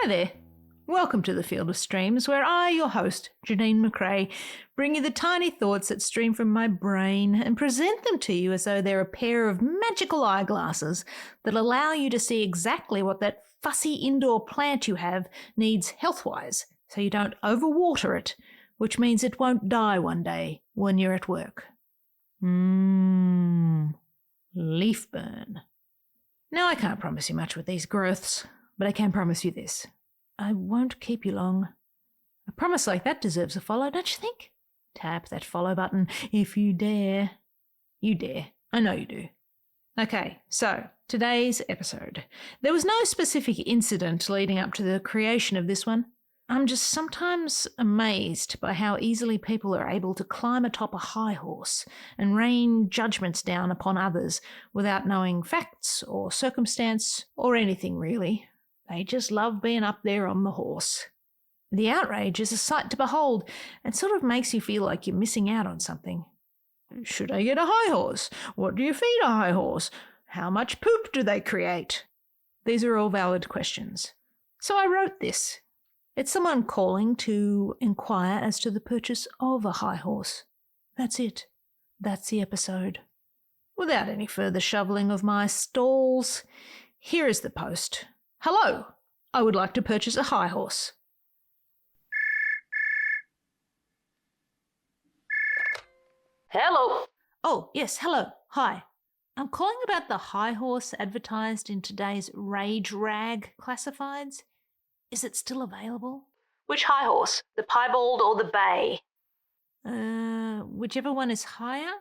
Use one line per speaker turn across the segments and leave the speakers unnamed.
Hi there. Welcome to the Field of Streams, where I, your host, Janine McRae, bring you the tiny thoughts that stream from my brain and present them to you as though they're a pair of magical eyeglasses that allow you to see exactly what that fussy indoor plant you have needs health-wise, so you don't overwater it, which means it won't die one day when you're at work. Leaf burn. Now, I can't promise you much with these growths, but I can promise you this. I won't keep you long. A promise like that deserves a follow, don't you think? Tap that follow button if you dare. You dare. I know you do. Okay, so today's episode. There was no specific incident leading up to the creation of this one. I'm just sometimes amazed by how easily people are able to climb atop a high horse and rain judgments down upon others without knowing facts or circumstance or anything really. They just love being up there on the horse. The outrage is a sight to behold and sort of makes you feel like you're missing out on something. Should I get a high horse? What do you feed a high horse? How much poop do they create? These are all valid questions. So I wrote this. It's someone calling to inquire as to the purchase of a high horse. That's it. That's the episode. Without any further shoveling of my stalls, here is the post. Hello, I would like to purchase a high horse.
Hello.
Oh, yes, hello. Hi. I'm calling about the high horse advertised in today's Rage Rag classifieds. Is it still available?
Which high horse? The piebald or the bay?
Whichever one is higher?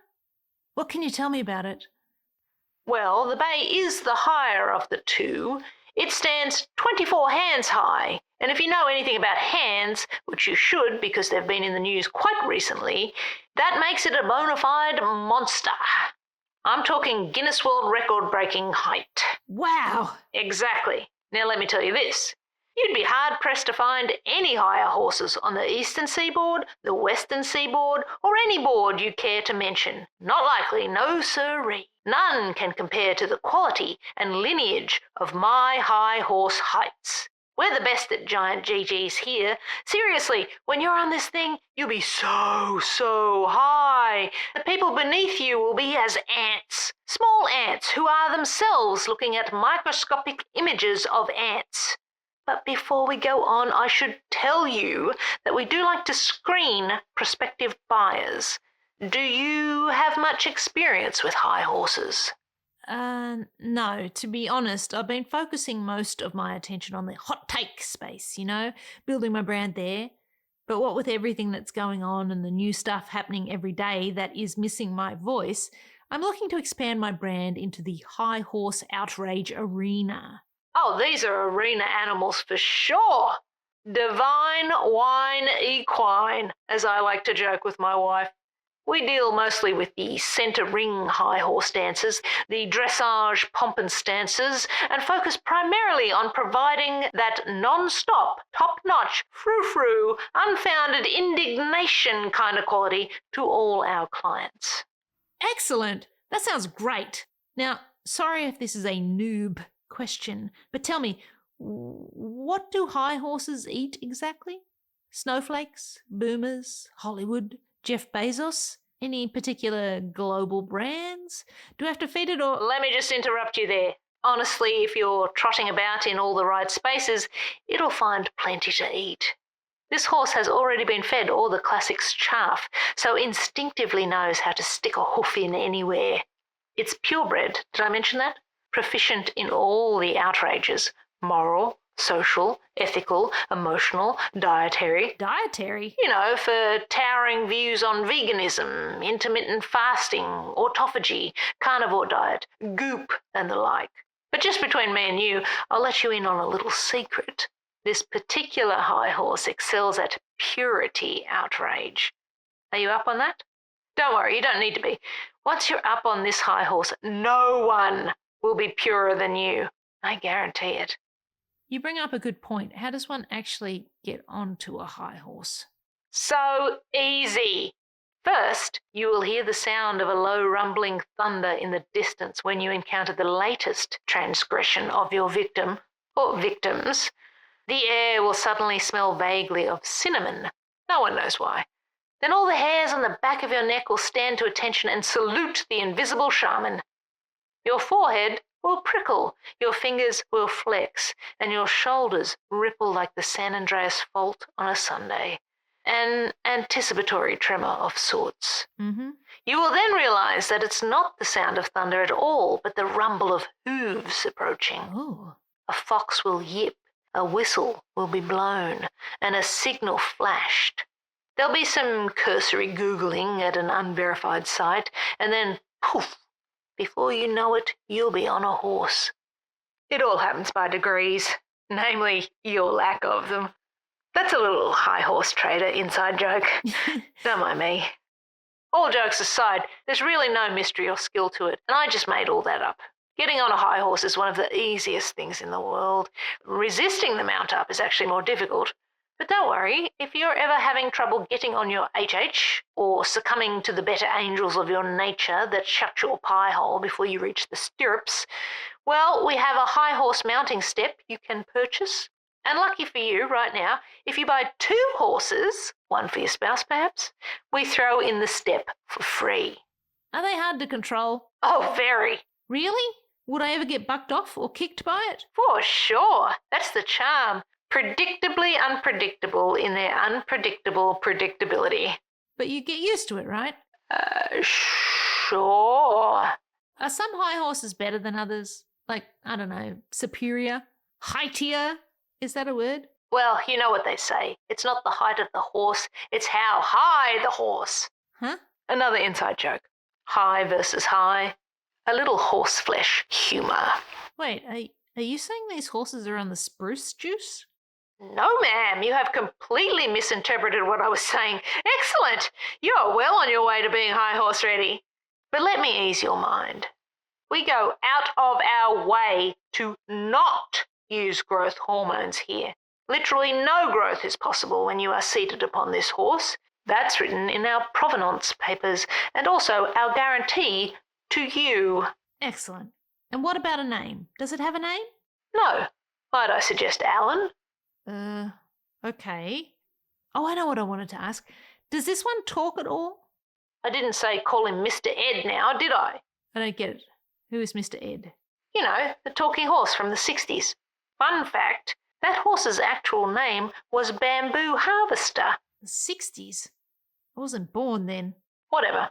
What can you tell me about it?
Well, the bay is the higher of the two. It stands 24 hands high, and if you know anything about hands, which you should because they've been in the news quite recently, that makes it a bona fide monster. I'm talking Guinness World Record-breaking height.
Wow!
Exactly. Now let me tell you this. You'd be hard-pressed to find any higher horses on the eastern seaboard, the western seaboard, or any board you care to mention. Not likely, no sirree. None can compare to the quality and lineage of my high horse heights. We're the best at giant GGs here. Seriously, when you're on this thing, you'll be so high. The people beneath you will be as ants. Small ants who are themselves looking at microscopic images of ants. But before we go on, I should tell you that we do like to screen prospective buyers. Do you have much experience with high horses?
No, to be honest, I've been focusing most of my attention on the hot take space, building my brand there. But what with everything that's going on and the new stuff happening every day that is missing my voice, I'm looking to expand my brand into the high horse outrage arena.
Oh, these are arena animals for sure. Divine wine equine, as I like to joke with my wife. We deal mostly with the centre ring high horse dancers, the dressage pomp and stances, and focus primarily on providing that non-stop, top-notch, frou-frou, unfounded indignation kind of quality to all our clients.
Excellent. That sounds great. Now, sorry if this is a noob question, but tell me, what do high horses eat exactly? Snowflakes, boomers, Hollywood, Jeff Bezos? Any particular global brands? Do I have to feed it or...
Let me just interrupt you there. Honestly, if you're trotting about in all the right spaces, it'll find plenty to eat. This horse has already been fed all the classics chaff, so instinctively knows how to stick a hoof in anywhere. It's purebred, did I mention that? Proficient in all the outrages, moral, social, ethical, emotional, dietary.
Dietary?
For towering views on veganism, intermittent fasting, autophagy, carnivore diet, goop, and the like. But just between me and you, I'll let you in on a little secret. This particular high horse excels at purity outrage. Are you up on that? Don't worry, you don't need to be. Once you're up on this high horse, no one will be purer than you. I guarantee it.
You bring up a good point. How does one actually get onto a high horse?
So easy. First, you will hear the sound of a low rumbling thunder in the distance when you encounter the latest transgression of your victim, or victims. The air will suddenly smell vaguely of cinnamon. No one knows why. Then all the hairs on the back of your neck will stand to attention and salute the invisible shaman. Your forehead will prickle, your fingers will flex, and your shoulders ripple like the San Andreas Fault on a Sunday. An anticipatory tremor of sorts.
Mm-hmm.
You will then realize that it's not the sound of thunder at all, but the rumble of hooves approaching.
Oh.
A fox will yip, a whistle will be blown, and a signal flashed. There'll be some cursory Googling at an unverified site, and then poof, before you know it, you'll be on a horse. It all happens by degrees, namely your lack of them. That's a little high horse trader inside joke. Don't mind me. All jokes aside, there's really no mystery or skill to it, and I just made all that up. Getting on a high horse is one of the easiest things in the world. Resisting the mount up is actually more difficult. But don't worry, if you're ever having trouble getting on your HH, or succumbing to the better angels of your nature that shut your pie hole before you reach the stirrups, well, we have a high horse mounting step you can purchase. And lucky for you, right now, if you buy 2 horses, one for your spouse perhaps, we throw in the step for free.
Are they hard to control?
Oh, very.
Really? Would I ever get bucked off or kicked by it?
For sure. That's the charm. Predictably unpredictable in their unpredictable predictability.
But you get used to it, right?
Sure.
Are some high horses better than others? Like, I don't know, superior? Heightier? Is that a word?
Well, you know what they say. It's not the height of the horse, it's how high the horse.
Huh?
Another inside joke. High versus high. A little horseflesh humour.
Wait, are you saying these horses are on the spruce juice?
No, ma'am, you have completely misinterpreted what I was saying. Excellent! You are well on your way to being high horse ready. But let me ease your mind. We go out of our way to not use growth hormones here. Literally no growth is possible when you are seated upon this horse. That's written in our provenance papers, and also our guarantee to you.
Excellent. And what about a name? Does it have a name?
No. Might I suggest Alan?
Okay. Oh, I know what I wanted to ask. Does this one talk at all?
I didn't say call him Mr. Ed now, did I?
I don't get it. Who is Mr. Ed?
You know, the talking horse from the 60s. Fun fact, that horse's actual name was Bamboo Harvester.
The 60s? I wasn't born then.
Whatever.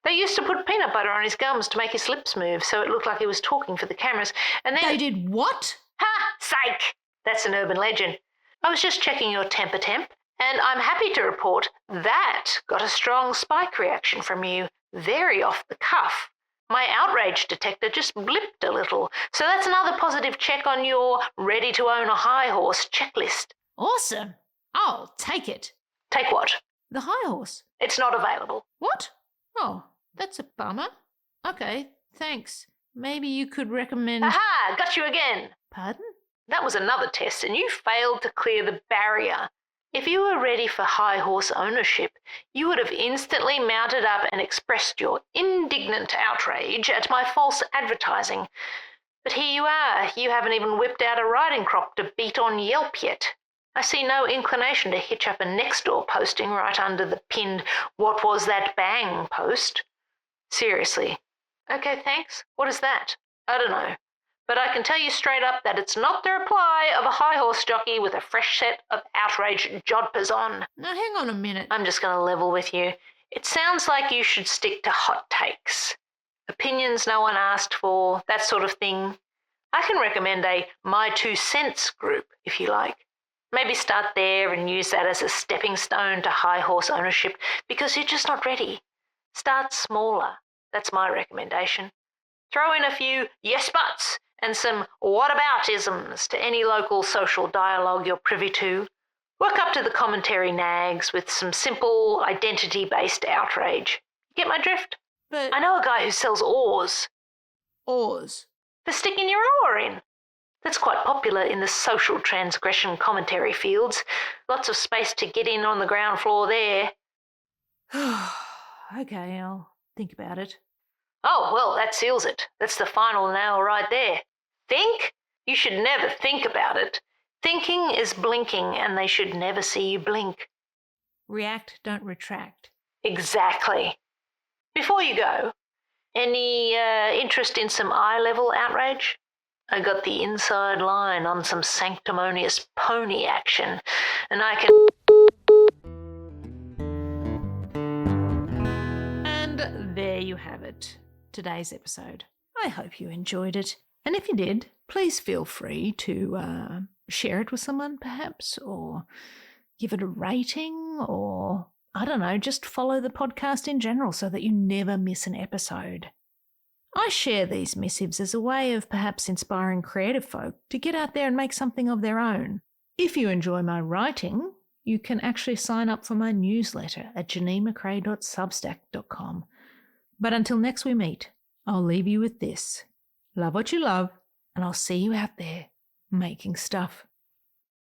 They used to put peanut butter on his gums to make his lips move so it looked like he was talking for the cameras, and then...
They did what?
Ha! Sake! That's an urban legend. I was just checking your temp, and I'm happy to report that got a strong spike reaction from you, very off the cuff. My outrage detector just blipped a little, so that's another positive check on your ready to own a high horse checklist.
Awesome. I'll take it.
Take what?
The high horse.
It's not available.
What? Oh, that's a bummer. Okay, thanks. Maybe you could recommend...
Aha! Got you again.
Pardon?
That was another test, and you failed to clear the barrier. If you were ready for high horse ownership, you would have instantly mounted up and expressed your indignant outrage at my false advertising. But here you are, you haven't even whipped out a riding crop to beat on Yelp yet. I see no inclination to hitch up a next door posting right under the pinned "What was that bang" post. Seriously. Okay, thanks. What is that? I don't know. But I can tell you straight up that it's not the reply of a high horse jockey with a fresh set of outraged jodhpurs on.
Now, hang on a minute.
I'm just going to level with you. It sounds like you should stick to hot takes. Opinions no one asked for, that sort of thing. I can recommend a My 2 Cents group, if you like. Maybe start there and use that as a stepping stone to high horse ownership because you're just not ready. Start smaller. That's my recommendation. Throw in a few yes buts and some whataboutisms to any local social dialogue you're privy to. Work up to the commentary nags with some simple identity-based outrage. Get my drift?
But...
I know a guy who sells oars.
Oars?
For sticking your oar in. That's quite popular in the social transgression commentary fields. Lots of space to get in on the ground floor there.
Okay, I'll think about it.
Oh, well, that seals it. That's the final nail right there. Think? You should never think about it. Thinking is blinking and they should never see you blink.
React, don't retract.
Exactly. Before you go, any interest in some eye-level outrage? I got the inside line on some sanctimonious pony action, and I can...
And there you have it, today's episode. I hope you enjoyed it. And if you did, please feel free to share it with someone perhaps, or give it a rating, or, I don't know, just follow the podcast in general so that you never miss an episode. I share these missives as a way of perhaps inspiring creative folk to get out there and make something of their own. If you enjoy my writing, you can actually sign up for my newsletter at janinemccrae.substack.com. But until next we meet, I'll leave you with this. Love what you love, and I'll see you out there making stuff.